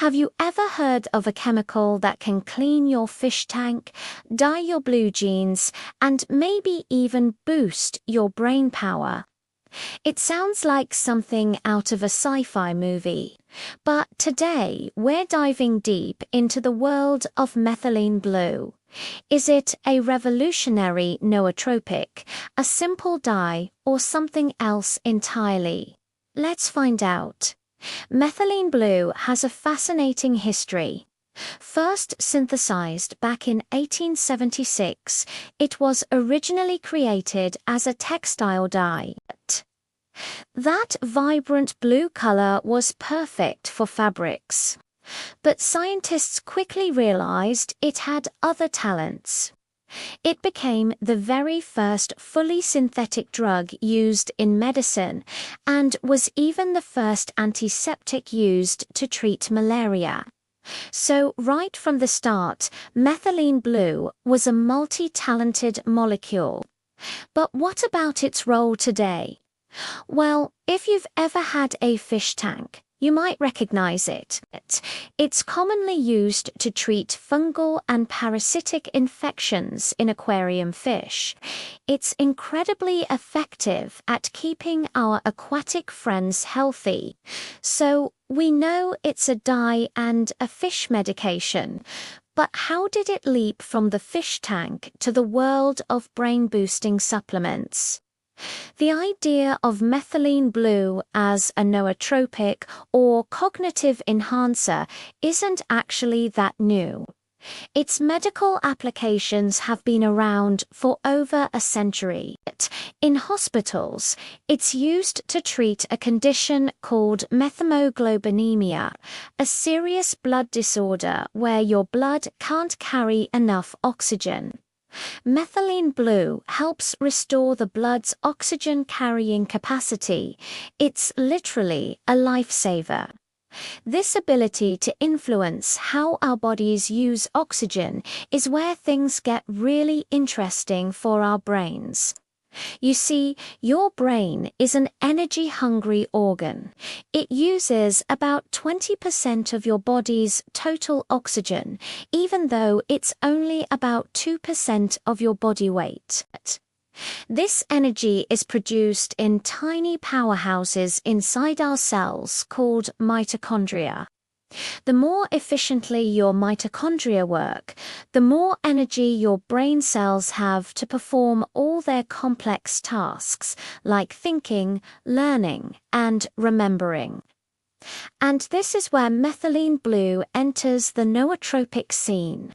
Have you ever heard of a chemical that can clean your fish tank, dye your blue jeans, and maybe even boost your brain power? It sounds like something out of a sci-fi movie, but today we're diving deep into the world of methylene blue. Is it a revolutionary nootropic, a simple dye, or something else entirely? Let's find out. Methylene blue has a fascinating history. First synthesized back in 1876, it was originally created as a textile dye. That vibrant blue color was perfect for fabrics. But scientists quickly realized it had other talents. It became the very first fully synthetic drug used in medicine and was even the first antiseptic used to treat malaria. So right from the start, methylene blue was a multi-talented molecule. But what about its role today? Well, if you've ever had a fish tank, you might recognize it. It's commonly used to treat fungal and parasitic infections in aquarium fish. It's incredibly effective at keeping our aquatic friends healthy. So we know it's a dye and a fish medication. But how did it leap from the fish tank to the world of brain-boosting supplements? The idea of methylene blue as a nootropic or cognitive enhancer isn't actually that new. Its medical applications have been around for over a century. In hospitals, it's used to treat a condition called methemoglobinemia, a serious blood disorder where your blood can't carry enough oxygen. Methylene blue helps restore the blood's oxygen-carrying capacity. It's literally a lifesaver. This ability to influence how our bodies use oxygen is where things get really interesting for our brains. You see, your brain is an energy-hungry organ. It uses about 20% of your body's total oxygen, even though it's only about 2% of your body weight. This energy is produced in tiny powerhouses inside our cells called mitochondria. The more efficiently your mitochondria work, the more energy your brain cells have to perform all their complex tasks, like thinking, learning, and remembering. And this is where methylene blue enters the nootropic scene.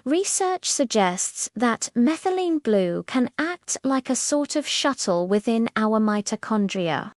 Research suggests that methylene blue can act like a sort of shuttle within our mitochondria.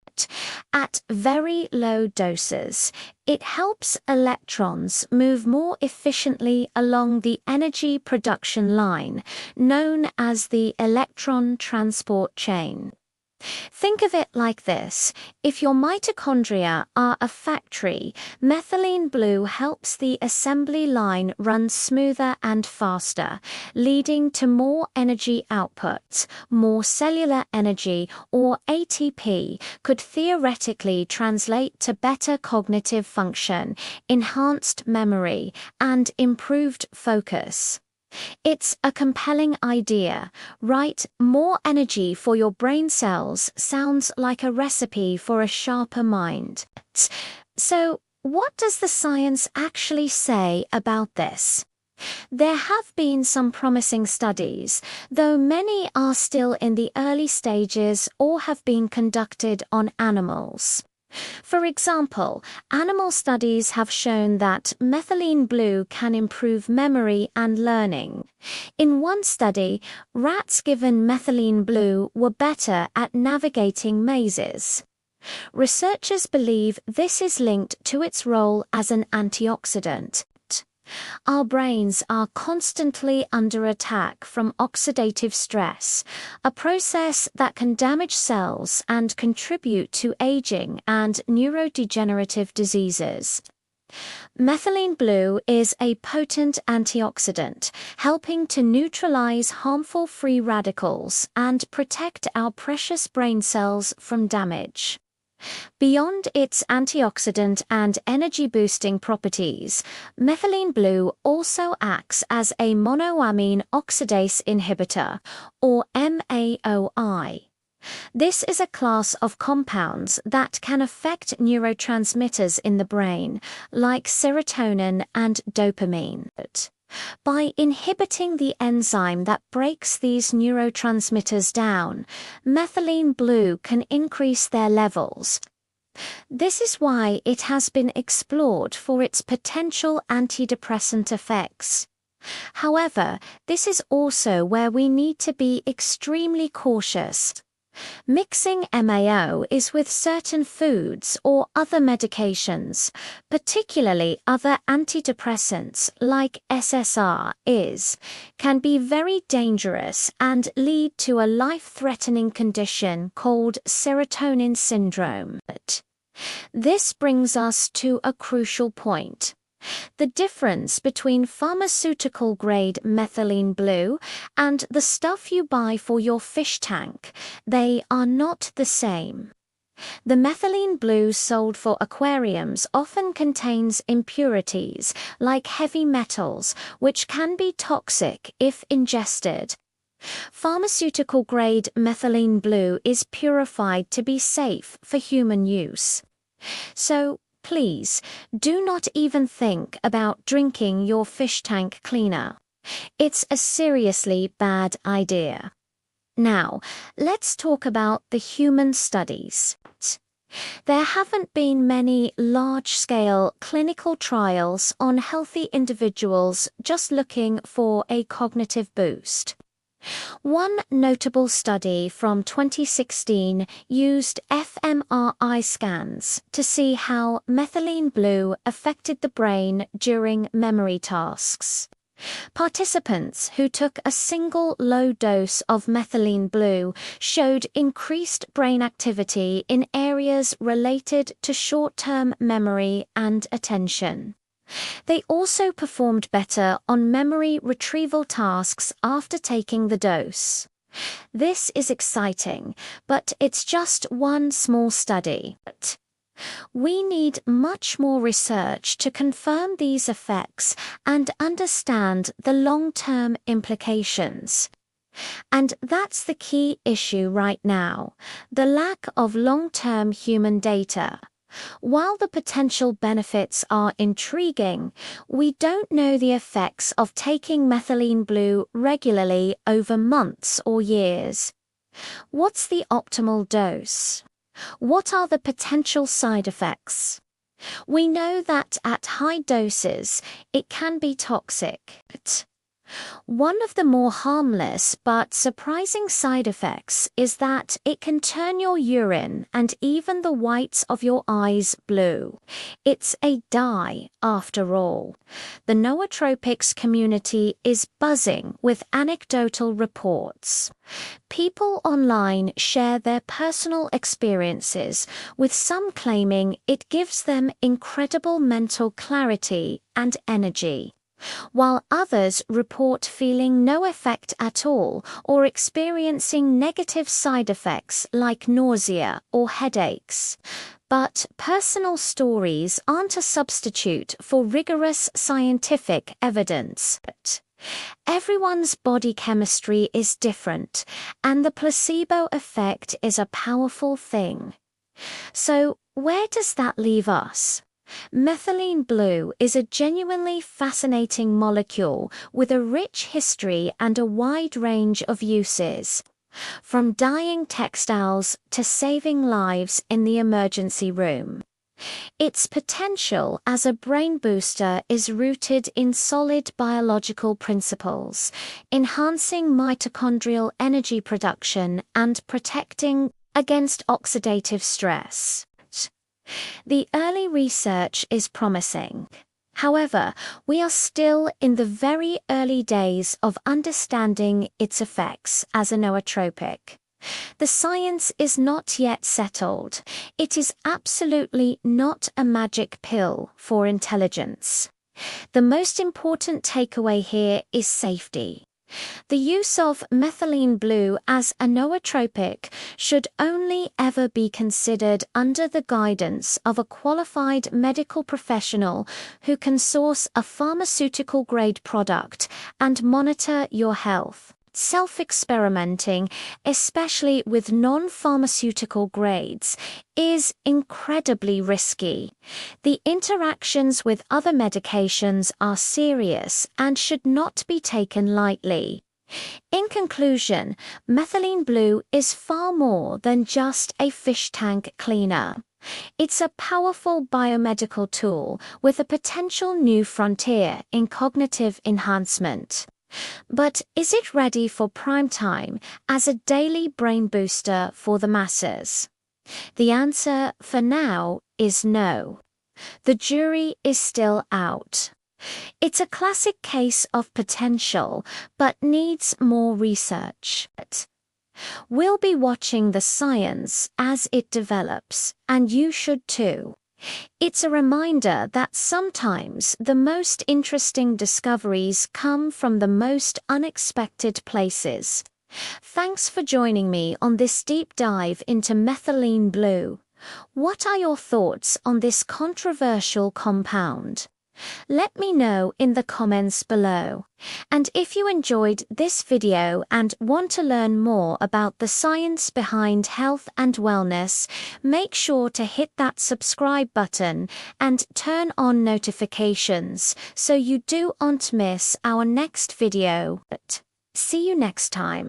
At very low doses, it helps electrons move more efficiently along the energy production line, known as the electron transport chain. Think of it like this. If your mitochondria are a factory, methylene blue helps the assembly line run smoother and faster, leading to more energy output. More cellular energy, or ATP, could theoretically translate to better cognitive function, enhanced memory, and improved focus. It's a compelling idea, right? More energy for your brain cells sounds like a recipe for a sharper mind. So, what does the science actually say about this? There have been some promising studies, though many are still in the early stages or have been conducted on animals. For example, animal studies have shown that methylene blue can improve memory and learning. In one study, rats given methylene blue were better at navigating mazes. Researchers believe this is linked to its role as an antioxidant. Our brains are constantly under attack from oxidative stress, a process that can damage cells and contribute to aging and neurodegenerative diseases. Methylene blue is a potent antioxidant, helping to neutralize harmful free radicals and protect our precious brain cells from damage. Beyond its antioxidant and energy-boosting properties, methylene blue also acts as a monoamine oxidase inhibitor, or MAOI. This is a class of compounds that can affect neurotransmitters in the brain, like serotonin and dopamine. By inhibiting the enzyme that breaks these neurotransmitters down, methylene blue can increase their levels. This is why it has been explored for its potential antidepressant effects. However, this is also where we need to be extremely cautious. Mixing MAO is with certain foods or other medications, particularly other antidepressants like SSR can be very dangerous and lead to a life-threatening condition called serotonin syndrome. This brings us to a crucial point. The difference between pharmaceutical-grade methylene blue and the stuff you buy for your fish tank, they are not the same. The methylene blue sold for aquariums often contains impurities like heavy metals, which can be toxic if ingested. Pharmaceutical-grade methylene blue is purified to be safe for human use. So, please, do not even think about drinking your fish tank cleaner. It's a seriously bad idea. Now, let's talk about the human studies. There haven't been many large-scale clinical trials on healthy individuals just looking for a cognitive boost. One notable study from 2016 used fMRI scans to see how methylene blue affected the brain during memory tasks. Participants who took a single low dose of methylene blue showed increased brain activity in areas related to short-term memory and attention. They also performed better on memory retrieval tasks after taking the dose. This is exciting, but it's just one small study. We need much more research to confirm these effects and understand the long-term implications. And that's the key issue right now, the lack of long-term human data. While the potential benefits are intriguing, we don't know the effects of taking methylene blue regularly over months or years. What's the optimal dose? What are the potential side effects? We know that at high doses, it can be toxic. One of the more harmless but surprising side effects is that it can turn your urine and even the whites of your eyes blue. It's a dye, after all. The nootropics community is buzzing with anecdotal reports. People online share their personal experiences, with some claiming it gives them incredible mental clarity and energy, while others report feeling no effect at all or experiencing negative side effects like nausea or headaches. But personal stories aren't a substitute for rigorous scientific evidence. Everyone's body chemistry is different, and the placebo effect is a powerful thing. So, where does that leave us? Methylene blue is a genuinely fascinating molecule with a rich history and a wide range of uses, from dyeing textiles to saving lives in the emergency room. Its potential as a brain booster is rooted in solid biological principles, enhancing mitochondrial energy production and protecting against oxidative stress. The early research is promising. However, we are still in the very early days of understanding its effects as a nootropic. The science is not yet settled. It is absolutely not a magic pill for intelligence. The most important takeaway here is safety. The use of methylene blue as a nootropic should only ever be considered under the guidance of a qualified medical professional who can source a pharmaceutical-grade product and monitor your health. Self-experimenting, especially with non-pharmaceutical grades, is incredibly risky. The interactions with other medications are serious and should not be taken lightly. In conclusion, methylene blue is far more than just a fish tank cleaner. It's a powerful biomedical tool with a potential new frontier in cognitive enhancement. But is it ready for prime time as a daily brain booster for the masses? The answer, for now, is no. The jury is still out. It's a classic case of potential, but needs more research. We'll be watching the science as it develops, and you should too. It's a reminder that sometimes the most interesting discoveries come from the most unexpected places. Thanks for joining me on this deep dive into methylene blue. What are your thoughts on this controversial compound? Let me know in the comments below. And if you enjoyed this video and want to learn more about the science behind health and wellness, make sure to hit that subscribe button and turn on notifications so you don't miss our next video. See you next time.